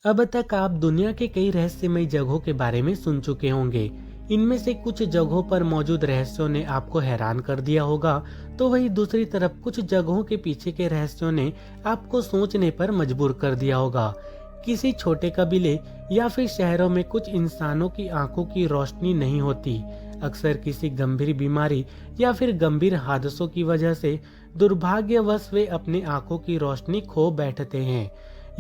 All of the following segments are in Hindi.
अब तक आप दुनिया के कई रहस्यमयी जगहों के बारे में सुन चुके होंगे। इनमें से कुछ जगहों पर मौजूद रहस्यों ने आपको हैरान कर दिया होगा, तो वहीं दूसरी तरफ कुछ जगहों के पीछे के रहस्यों ने आपको सोचने पर मजबूर कर दिया होगा। किसी छोटे कबीले या फिर शहरों में कुछ इंसानों की आंखों की रोशनी नहीं होती। अक्सर किसी गंभीर बीमारी या फिर गंभीर हादसों की वजह से दुर्भाग्यवश वे अपनी आंखों की रोशनी खो बैठते हैं।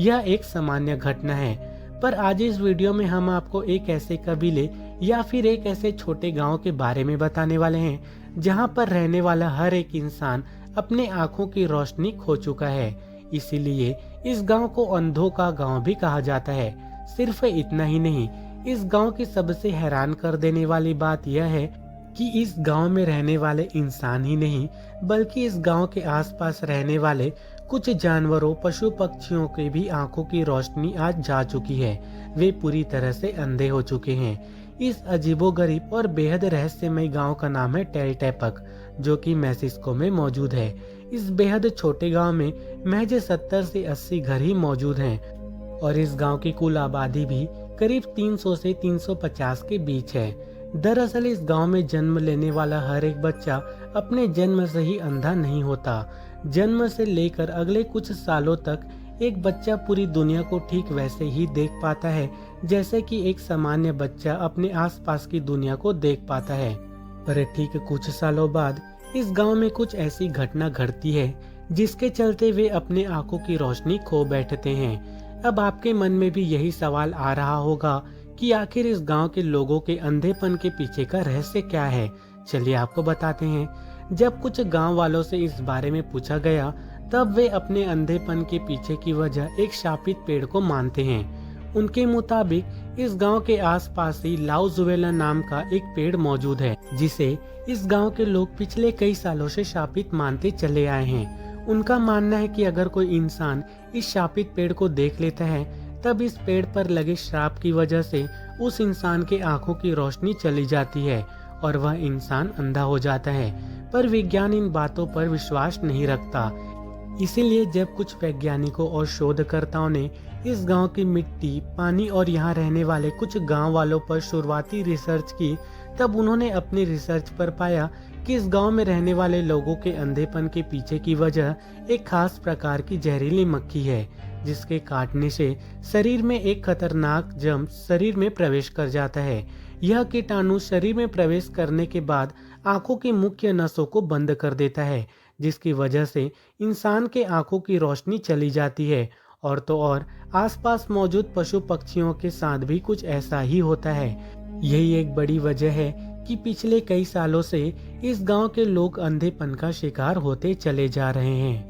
यह एक सामान्य घटना है, पर आज इस वीडियो में हम आपको एक ऐसे कबीले या फिर एक ऐसे छोटे गांव के बारे में बताने वाले हैं जहां पर रहने वाला हर एक इंसान अपने आंखों की रोशनी खो चुका है। इसीलिए इस गांव को अंधों का गांव भी कहा जाता है। सिर्फ इतना ही नहीं, इस गांव की सबसे हैरान कर देने वाली बात यह है कि इस गांव में रहने वाले इंसान ही नहीं, बल्कि इस गांव के आसपास रहने वाले कुछ जानवरों, पशु पक्षियों के भी आंखों की रोशनी आज जा चुकी है। वे पूरी तरह से अंधे हो चुके हैं। इस अजीबोगरीब और बेहद रहस्यमय गांव का नाम है टेलटेपक, जो कि मेक्सिको में मौजूद है। इस बेहद छोटे गांव में महज 70 से 80 घर ही मौजूद हैं और इस गांव की कुल आबादी भी करीब 300 से 350 के बीच है। दरअसल इस गांव में जन्म लेने वाला हर एक बच्चा अपने जन्म से ही अंधा नहीं होता। जन्म से लेकर अगले कुछ सालों तक एक बच्चा पूरी दुनिया को ठीक वैसे ही देख पाता है जैसे कि एक सामान्य बच्चा अपने आसपास की दुनिया को देख पाता है। पर ठीक कुछ सालों बाद इस गांव में कुछ ऐसी घटना घटती है जिसके चलते वे अपने आंखों की रोशनी खो बैठते हैं। अब आपके मन में भी यही सवाल आ रहा होगा कि आखिर इस गांव के लोगों के अंधेपन के पीछे का रहस्य क्या है। चलिए आपको बताते हैं। जब कुछ गांव वालों से इस बारे में पूछा गया, तब वे अपने अंधेपन के पीछे की वजह एक शापित पेड़ को मानते हैं। उनके मुताबिक इस गांव के आसपास ही लाउजुवेला नाम का एक पेड़ मौजूद है, जिसे इस गांव के लोग पिछले कई सालों से शापित मानते चले आए हैं। उनका मानना है कि अगर कोई इंसान इस शापित पेड़ को देख लेता है, तब इस पेड़ पर लगे श्राप की वजह से उस इंसान के आंखों की रोशनी चली जाती है और वह इंसान अंधा हो जाता है। पर विज्ञान इन बातों पर विश्वास नहीं रखता। इसीलिए जब कुछ वैज्ञानिकों और शोधकर्ताओं ने इस गांव की मिट्टी, पानी और यहाँ रहने वाले कुछ गांव वालों पर शुरुआती रिसर्च की, तब उन्होंने अपनी रिसर्च पर पाया कि इस गांव में रहने वाले लोगों के अंधेपन के पीछे की वजह एक खास प्रकार की जहरीली मक्खी है, जिसके काटने से शरीर में एक खतरनाक जर्म्स शरीर में प्रवेश कर जाता है। यह कीटाणु शरीर में प्रवेश करने के बाद आंखों की मुख्य नसों को बंद कर देता है, जिसकी वजह से इंसान के आंखों की रोशनी चली जाती है। और तो और आसपास मौजूद पशु पक्षियों के साथ भी कुछ ऐसा ही होता है। यही एक बड़ी वजह है कि पिछले कई सालों से इस गांव के लोग अंधेपन का शिकार होते चले जा रहे हैं।